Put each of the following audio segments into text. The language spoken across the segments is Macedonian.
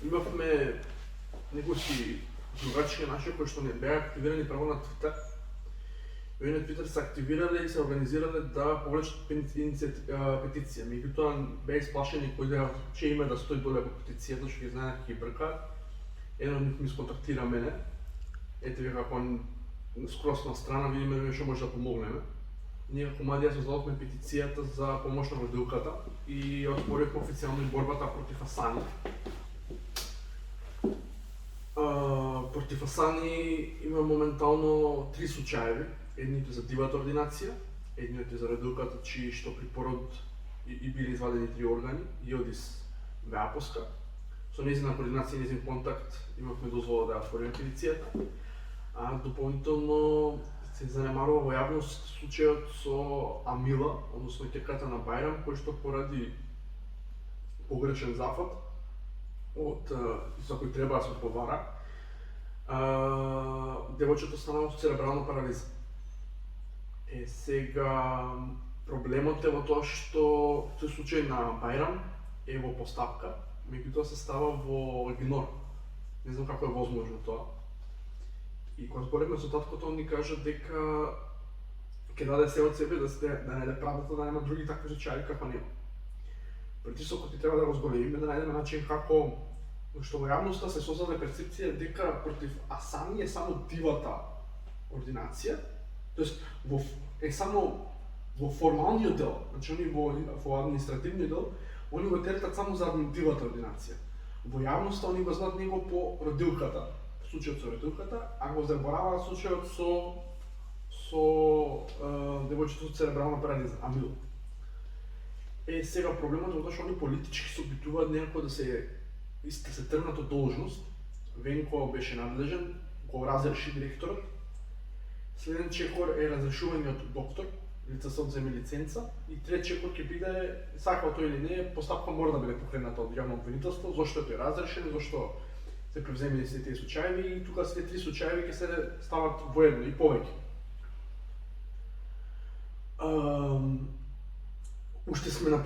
имавме некои другачки наши кои што не беа активирани право на Твитер. И на Твитер се активирале и се организирале да повлечат петиција. Меѓутоа беа исплашени кои да че име да стои доле во петицијата, што ги знаат ќе ги бркаат. Еден од нив ми сконтактира мене. Ете ви како скрос на страна видиме што може да помогнеме. Ние како Младија создадовме петицијата за помош на родилката и отворивме официјално и борбата против Асани. Против Асани има моментално 3 случаеви. Едниот е за дивата ординација, едниот е за родилката чии што при пород и били извадени 3 органи, Јодис Веапоска. Со нејзина координација и нејзин контакт имавме дозвола да ја отвориме петицијата. А дополнително се занемарува во јавност случајот со Амила, односно ќерката на Бајрам, кој што поради погрешен зафат за кој треба да се одговара, девојчето станало со церебрална парализа. Сега проблемот е во тоа што тој случај на Бајрам е во постапка, меѓутоа се става во игнор. Не знам како е возможно тоа. И кога зборивме со таткото, он ни кажа дека ќе даде се од себе да најде правдата, да нема други такви случаи како него. Притисокот и треба да го зголемиме, да најдеме начин како што во јавноста се создаде перцепција дека против Асани е само дивата ординација, тоест е само во формалниот дел, значи они во административниот дел, они го третат само за дивата ординација. Во јавноста они го знаат него по родилката, случајот со родилката, а го забораваат случајот со девојчето со церебрална парализа, Амил. Сега проблемот е во тоа што они политички се обидуваат некако да се тргнат од должност. Венко беше надлежен, го разреши директорот. Следен чекор е разрешуваниот доктор, лице се одземе лиценца, и трет чекор ќе биде, сакал тој или не, постапка мора да биде покрената од јавно обвинителство, зошто е тој разрешен, зошто се превземени сите тие случаи, и тука сите 3 случаи ќе се стават воедно и повеќе. Уште сме на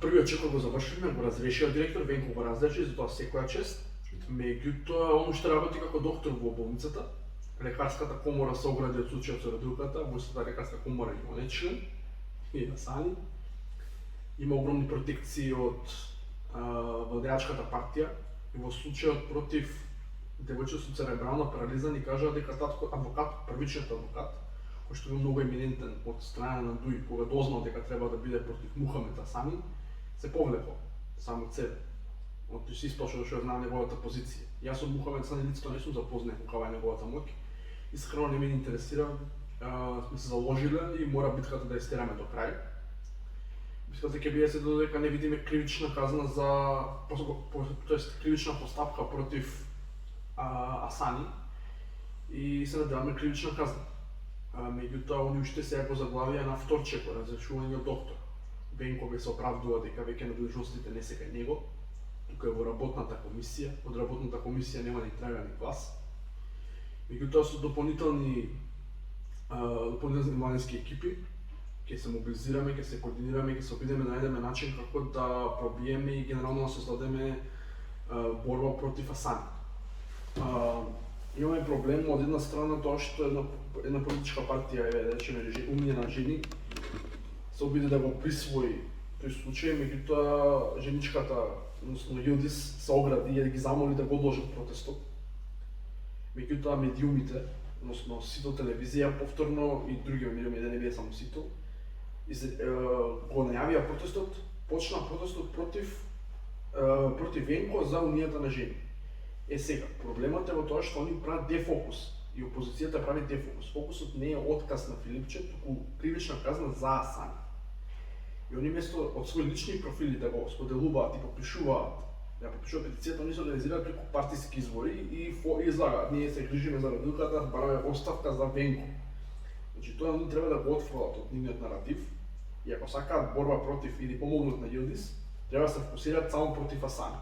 првиот чекор го завршивме, го разрешио директор, Венко го разреши, затоа секоја чест. Меѓутоа, он уште работи како доктор во болницата. Лекарската комора се огради од случајот со родилката, во истата лекарска комора има не член, и Асани. Има огромни протекции од владеачката партија, и во случајот против девојчето со церебрална парализа ни кажа дека адвокат, првичниот адвокат, кој што бил многу еминентен од страна на ДУИ, кога дознал дека треба да биде против Мухамед Асани, се повлекол само од себе. Тој се исплашил што знае неговата позиција. Јас од Мухамед Асани лично не сум запознат каква е неговата моќ. Искрено не ме интересира, сме се заложиле и мора битката да ја стераме до крај. Битката ќе биде се додека не видиме кривична казна тоест кривична постапка против Асани и се надеваме кривична казна. Меѓутоа, они уште сега го заглавија на втор чекор, разрешуваниот доктор. Венко се оправдува дека веќе надлежностите не се кај него, тука е во работната комисија, од работната комисија нема ни трага ни глас. Меѓутоа, со дополнителни младински екипи, ќе се мобилизираме, ќе се координираме, ќе се обидеме да најдеме начин како да пробиеме и генерално да создадеме борба против Асани. Имаме проблем од една страна тоа што една политичка партија е Умињена жени се обиде да го присвои тој случај, меѓутоа женичката, односно Јодис, се огради и ги замоли да го одложат протестот. Меѓутоа медиумите, односно Сител телевизија повторно и други медиуми, да не биде само Сител, го најавија протестот, почна протестот против Венко за Унијата на жени. Сега, проблемот е во тоа што они прават дефокус и опозицијата прави дефокус. Фокусот не е отказ на Филипче, туку кривична казна за Асани. И они место од своји лични профили да го споделуваат и подпишуваат петицијата, они се организираат преку партиски извори и излагаат. Ние се грижиме за родилката, бараме оставка за Венко. Значи тоа они треба да го отфрлат од нивниот наратив и ако сакаат борба против или помогнат на Јилдис, треба да се фокусираат само против Асани.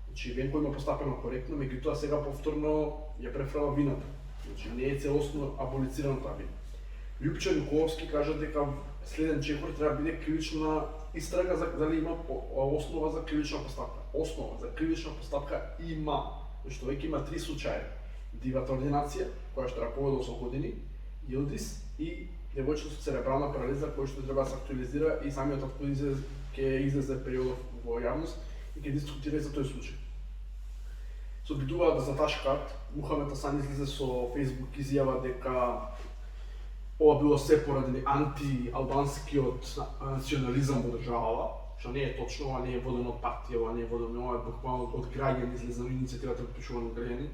Значи Венко има постапено коректно, меѓутоа сега повторно ја префрла вината. Значи не е целосно аболицирана таа вина. Лјупче Николовски кажа дека следен чекор треба да биде кривична истрага за дали има основа за кривична постапка. Основа за кривична постапка има, зашто веќе има 3 случаи. Дивата ординација, која што раповеда 8 години, Илдис и девојчето со церебрална парализа, кој што треба да се актуализира и самиот актуализир ќе излезе периодов во јавност и ќе дискутира за тој случај. Се обидуваат да заташкаат, Мухамед Асан излезе со Facebook изјава дека ова било се поради анти-албанскиот национализам во државава, што не е точно, ова не е водено од партија, ова не е водено, ова е буквално од граѓани, излезна иницијативата подпишувана од граѓани.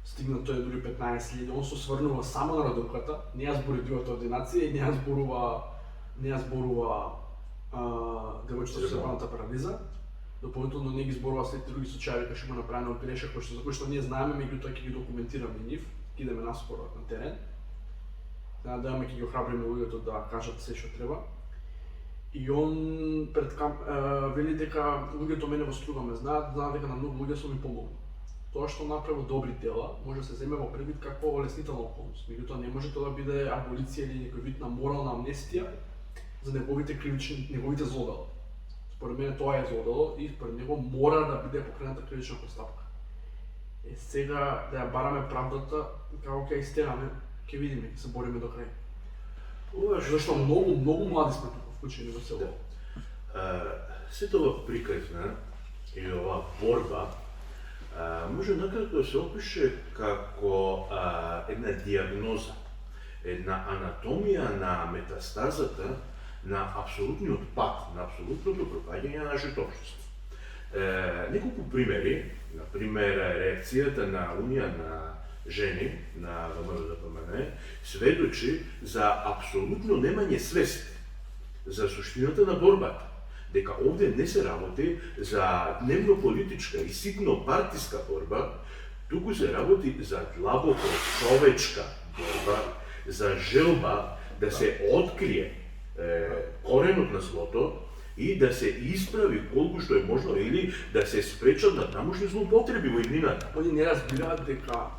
Стигнато е дури 15.000, он се сврнува само на радилката, не ја збори дивата ординација и не ја зборува девојчето со церебралната парализа. Дополнително не ги зборува след други случаи кога што има направено грешка, за кои што ние знаеме, меѓутоа ќе ги документираме нив, ќе идеме наскоро на терен. Надеваме ќе ги охрабриме луѓето да кажат се што треба. И он вели дека луѓето мене во Струга ме знаат дека на многу луѓе сум ми помогнал. Тоа што направил добри дела може да се земе во предвид како олеснителна околност. Меѓутоа не може тоа да биде аболиција или некој вид на морална амнестија за неговите кривични, неговите злодела. Според мене тоа е злодело и според него мора да биде покрената кривична постапка. Сега да ја бараме правдата, како ќе истераме, ќе видиме, ќе се бориме до крај. Зашто многу млади сме тука вклучени во село. Сето ова приказна или ова борба може накратко да се опише како една диагноза, една анатомија на метастазата на апсолутниот пат, на апсолутното пропаѓање на нашето општество. Неколку примери, например реакцијата на Унија на жени на ВМРО-ДПМН сведочи за апсолутно немање свест за суштината на борбата, дека овде не се работи за дневно политичка и ситно партиска борба, туку се работи за длабоко човечка борба, за желба да се открие коренот на злото и да се исправи колку што е можно или да се спречат на тамошни злоупотреби во иднината. Они не разбираат дека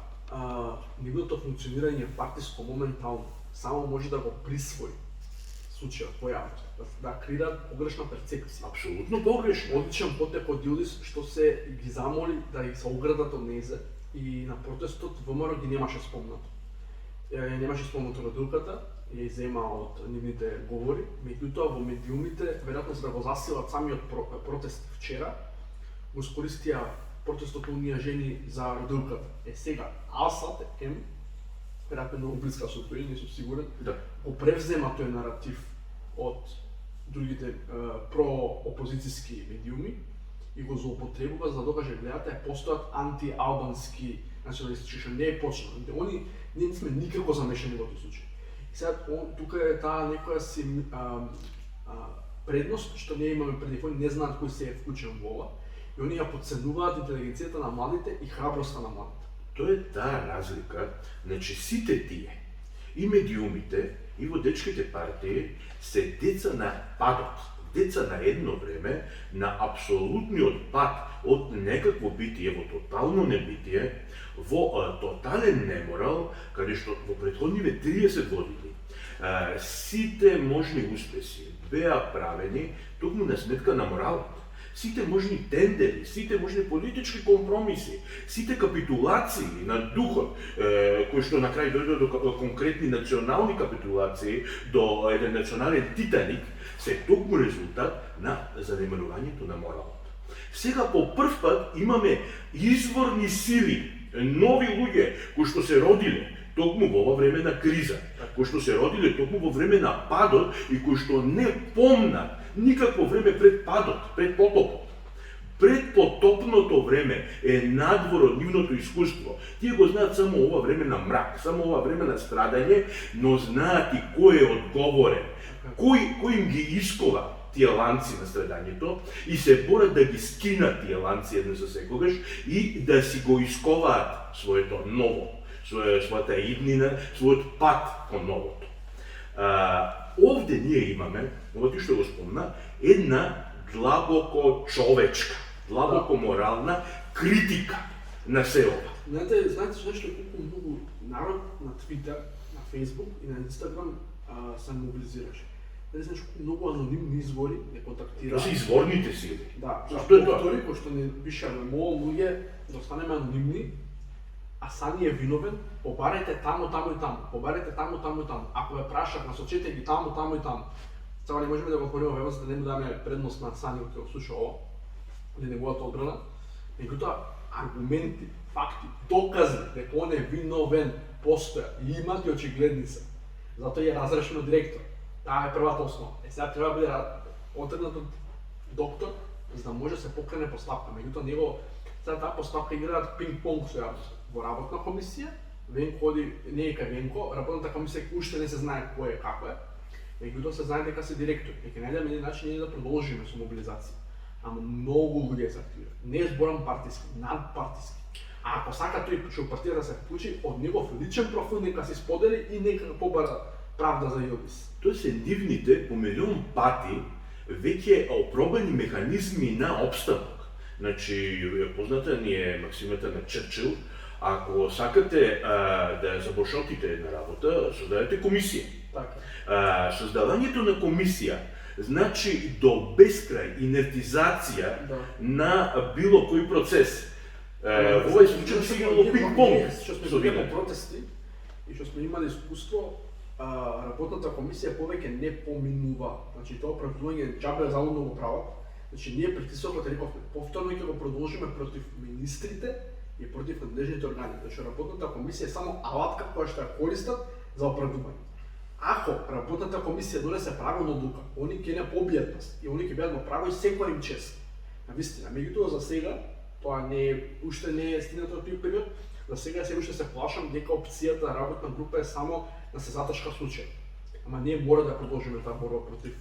нивното функционирање партиско моментално само може да го присвои случајот појавот, да креираат погрешна перцепција. Апсолутно погрешна. Одличен потек од Илдис што се ги замоли да ги се оградат од нејзе и на протестот ВМРО ги немаше спомнато. Немаше спомнато радилката, ја иззема од нивните говори, меѓутоа во медиумите, веројатно за да го засилат самиот протест вчера, го искористија протестот оние жени за радилката. Сега, Асад, веројатно многу блиска со тој, не сум сигурен, го превзема тој наратив од другите проопозицијски медиуми и го злоупотребува за да докаже, гледате, постојат анти-албански националистички, што не е почнало. Они не сме никако замешани во тој случај. И сега, тука е таа некоја си предност, што ние имаме преди они не знаат кој се е вклучен во ова, и они ја подценуваат интелигенцијата на младите и храброста на младите. Тоа е таа разлика, значи сите тие, и медиумите, и водечките партии, се деца на падот, деца на едно време, на апсолутниот пат од некакво битие во тотално небитие, во тотален неморал, каде што во претходниве 30 години сите можни успеси беа правени токму на сметка на моралот. Сите можни тендери, сите можни политички компромиси, сите капитулации на духот, кои што на крај дојдоа до конкретни национални капитулации, до еден национален титаник, се токму резултат на занемарувањето на моралот. Сега по прв пат имаме изворни сили, нови луѓе кои што се родиле токму во ова време на криза, кои што се родиле токму во време на падот и кои што не помнат никакво време пред падот, пред потопот. Предпотопното време е надвор од нивното искуство. Тие го знаат само ова време на мрак, само ова време на страдање, но знаат и кој е одговорен, кој им ги искова тие ланци на страдањето и се борат да ги скинат тие ланци едно за секогаш и да си го исковаат своето ново, својата иднина, својот пат кон новото. Овде ние имаме, ова ти што го спомна, една длабоко човечка, длабоко морална критика на се ова. Знаете што колку многу народ на Твитер, на Фейсбук и на Инстаграм се мобилизираше. не знаеш колку многу анонимни извори не Тоа контактираат. се изворните сили. Да, Што е тоа? доктори кои што не пишаме, молам луѓе да останеме анонимни, а Сани е виновен, побарајте таму, таму и таму, побарајте таму, таму и таму. Ако ве прашат, насочете ги таму, таму и таму. Сега не можеме да го отвориме вебот, за да не му даме предност на Сани кој го слуша ово, или неговата одбрана. Меѓутоа, аргументи, факти, докази дека он е виновен постоја и имат и очигледни се. Затоа е разрешено директор. Таа е првата основа. Сега треба да биде отргнат од доктор, за да може да се покрене постапка. Меѓутоа него сега таа постапка играат пинг-понг со јавноста. Во работна комисија, Венко оди, не е кај Венко, работната комисија уште не се знае кој е како е. Меѓутоа се знае дека се директор. И ќе најдеме еден начин ние да продолжиме со мобилизација. Ама многу луѓе се активираат. Не е зборам партиски, надпартиски. А ако сака тој што партијата да се вклучи, од негов личен профил нека се сподели и нека побара правда за Јобис. Тоа се нивните по милион пати веќе опробани механизми на опстанок. Значи, позната ни е максимата на Черчил, ако сакате да ја забошотите една работа, создадете комисија. Така. Создавањето на комисија значи до бескрај инертизација Да. на било кој процес. Овој случај се играло пинг-понг Што сме со били вине. по протести и што сме имали искуство, работната комисија повеќе не поминува. Значи тоа оправдување џабе залудно го прават. Значи ние притисокот рековме, повторно ќе го продолжиме против министрите и против надлежните органи. Значи работната комисија е само алатка која што ја користат за оправдување. Ако работната комисија донесе правилна одлука, они ќе не побијат нас и они ќе бидат во право и секој им чест. Навистина, меѓутоа за сега тоа уште не е стигнато тој период. За сега се уште се плашам дека опцијата работна група е само да се заташка случај. Ама ние мора да продолжиме таа борба против